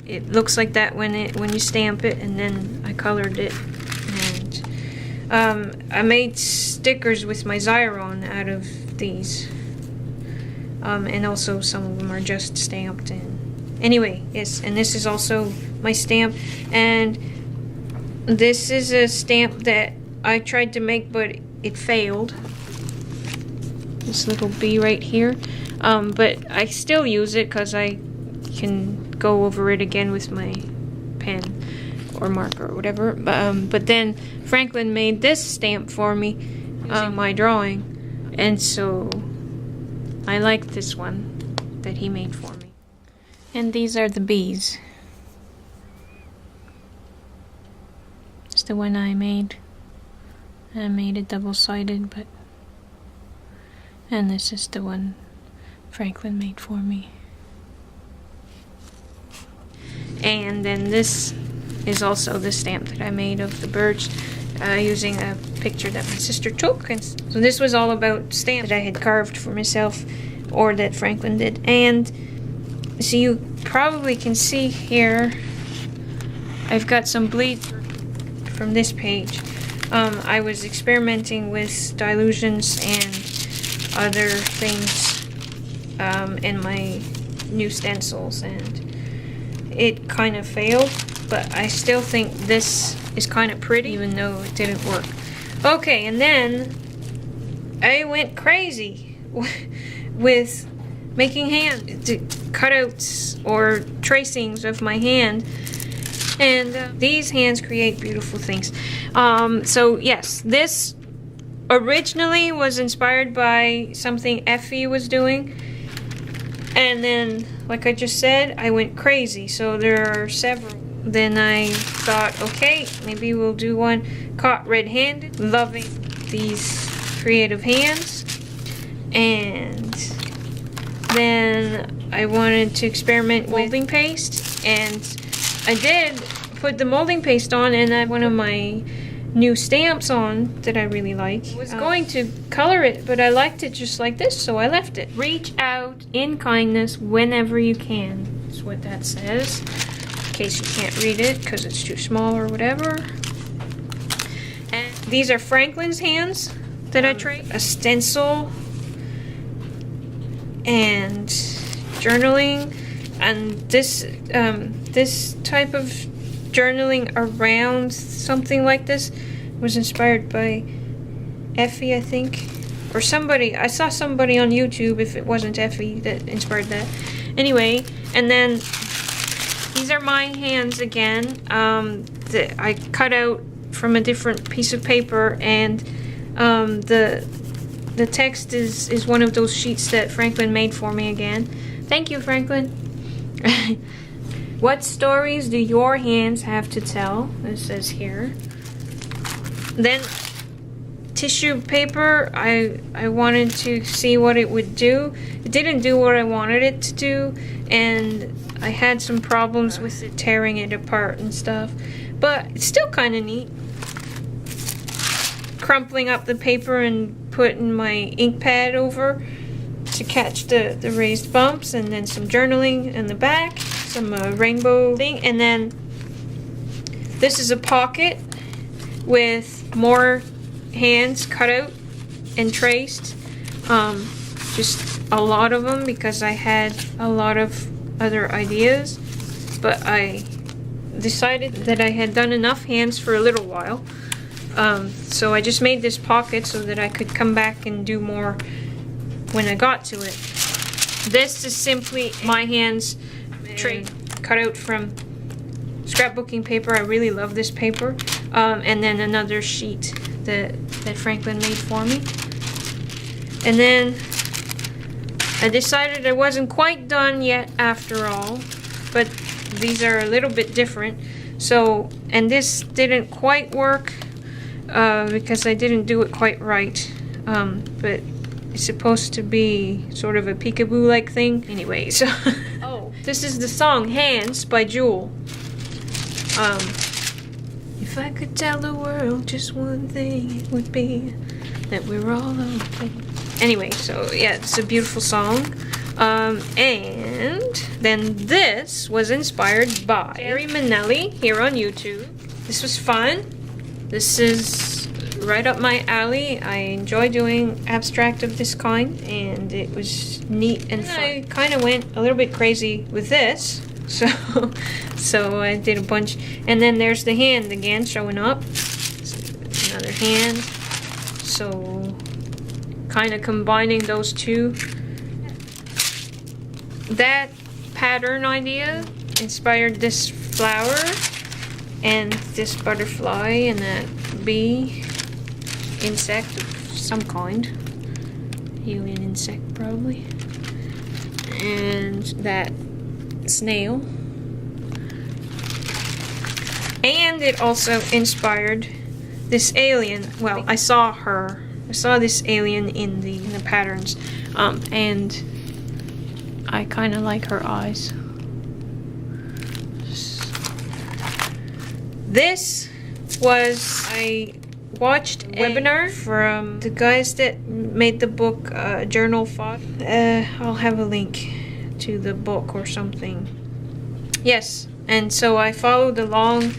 it looks like that when you stamp it, and then I colored it. And I made stickers with my Xyron out of these. And also some of them are just stamped. And anyway, yes, and this is also my stamp. And this is a stamp that I tried to make, but it failed. This little bee right here. But I still use it because I can go over it again with my pen or marker or whatever. But then Franklin made this stamp for me using my drawing, and so I like this one that he made for me. And these are the bees. It's the one I made. I made it double-sided, but... And this is the one Franklin made for me. And then this is also the stamp that I made of the birds using a picture that my sister took. And so this was all about stamps that I had carved for myself, or that Franklin did. And so you probably can see here, I've got some bleed from this page. I was experimenting with dilutions and other things in my new stencils, and it kind of failed, but I still think this is kind of pretty, even though it didn't work. Okay, and then I went crazy with making cutouts or tracings of my hand, and these hands create beautiful things. So yes, this originally was inspired by something Effie was doing, and then, like I just said, I went crazy. So there are several. Then I thought, okay, maybe we'll do one caught red-handed. Loving these creative hands. And then I wanted to experiment with molding paste, and I did put the molding paste on, and I had one of my new stamps on that I really like. I was going to color it, but I liked it just like this, so I left it. Reach out in kindness whenever you can, is what that says, in case you can't read it because it's too small or whatever. And these are Franklin's hands that I traced. A stencil and journaling, and this type of journaling around something like this was inspired by Effie, I think, or somebody. I saw somebody on YouTube, if it wasn't Effie, that inspired that. Anyway, and then these are my hands again, that I cut out from a different piece of paper, and the text is one of those sheets that Franklin made for me again. Thank you, Franklin. What stories do your hands have to tell? It says here. Then tissue paper, I wanted to see what it would do. It didn't do what I wanted it to do, and I had some problems with it tearing it apart and stuff. But it's still kind of neat. Crumpling up the paper and putting my ink pad over to catch the raised bumps, and then some journaling in the back, some rainbow thing, and then this is a pocket with more hands cut out and traced, just a lot of them because I had a lot of other ideas, but I decided that I had done enough hands for a little while, so I just made this pocket so that I could come back and do more when I got to it. This is simply my hands cut out from scrapbooking paper. I really love this paper. And then another sheet that Franklin made for me. And then I decided I wasn't quite done yet after all, but these are a little bit different. So, and this didn't quite work because I didn't do it quite right. But it's supposed to be sort of a peekaboo-like thing. Anyway, so oh, this is the song Hands by Jewel. If I could tell the world just one thing, it would be that we're all okay. Anyway, so yeah, it's a beautiful song. And then this was inspired by Terry Manelli here on YouTube. This was fun. This is right up my alley. I enjoy doing abstract of this kind, and it was neat and fun. I kind of went a little bit crazy with this, so I did a bunch. And then there's the hand again showing up. Another hand. So kind of combining those two. That pattern idea inspired this flower and this butterfly and that bee insect of some kind. Alien insect probably. And that snail. And it also inspired this alien. Well, I saw this alien in the patterns. And I kind of like her eyes. This was, I watched a webinar from the guys that made the book Journal Fog. I'll have a link to the book or something. Yes, and so I followed along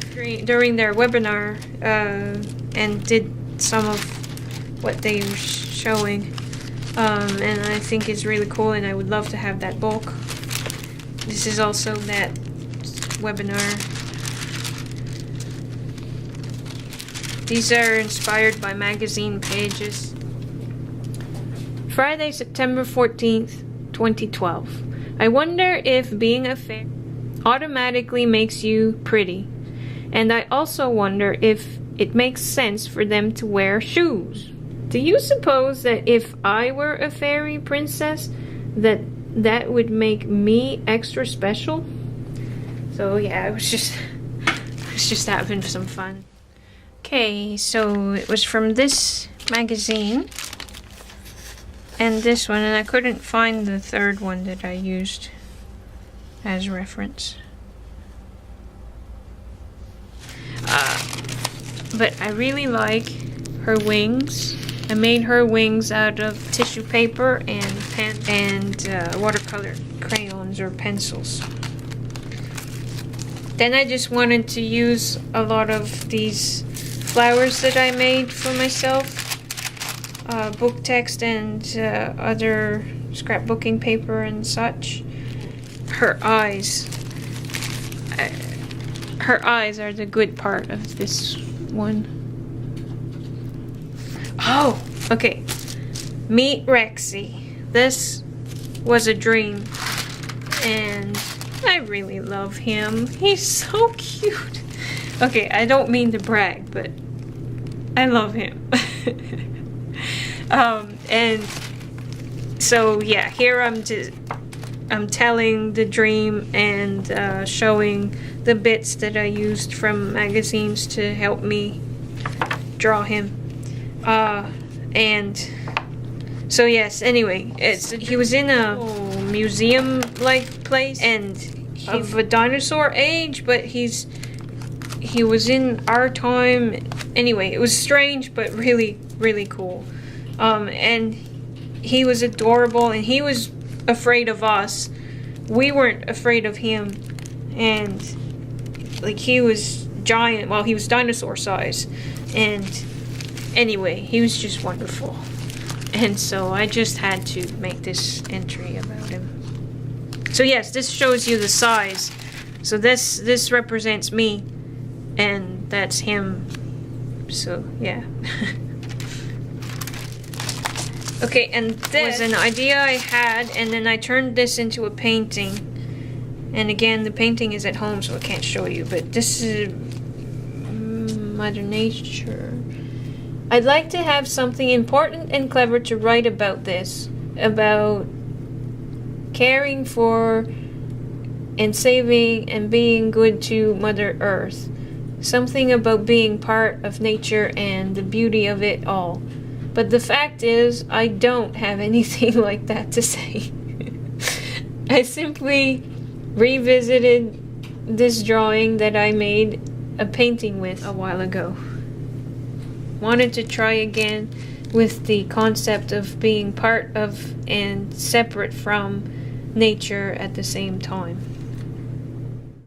during their webinar and did some of what they were showing. And I think it's really cool, and I would love to have that book. This is also that webinar. These are inspired by magazine pages. Friday, September 14th, 2012. I wonder if being a fairy automatically makes you pretty. And I also wonder if it makes sense for them to wear shoes. Do you suppose that if I were a fairy princess, that would make me extra special? So yeah, I was just having some fun. Okay, so it was from this magazine and this one, and I couldn't find the third one that I used as reference. But I really like her wings. I made her wings out of tissue paper and pen and watercolor crayons or pencils. Then I just wanted to use a lot of these flowers that I made for myself, book text and other scrapbooking paper and such. Her eyes are the good part of this one. Oh, okay. Meet Rexy. This was a dream, and I really love him. He's so cute. Okay, I don't mean to brag, but I love him. And so yeah, here I'm telling the dream and showing the bits that I used from magazines to help me draw him. And so yes, anyway, he was in a museum-like place and of a dinosaur age, but he was in our time. Anyway, it was strange, but really, really cool. And he was adorable, and he was afraid of us. We weren't afraid of him, and like he was giant. Well, he was dinosaur size, and anyway, he was just wonderful. And so I just had to make this entry about him. So yes, this shows you the size. So this represents me, and that's him. So yeah. Okay, and this was an idea I had, and then I turned this into a painting. And again, the painting is at home, so I can't show you, but this is Mother Nature. I'd like to have something important and clever to write about this, about caring for and saving and being good to Mother Earth. Something about being part of nature and the beauty of it all. But the fact is, I don't have anything like that to say. I simply revisited this drawing that I made a painting with a while ago. Wanted to try again with the concept of being part of and separate from nature at the same time.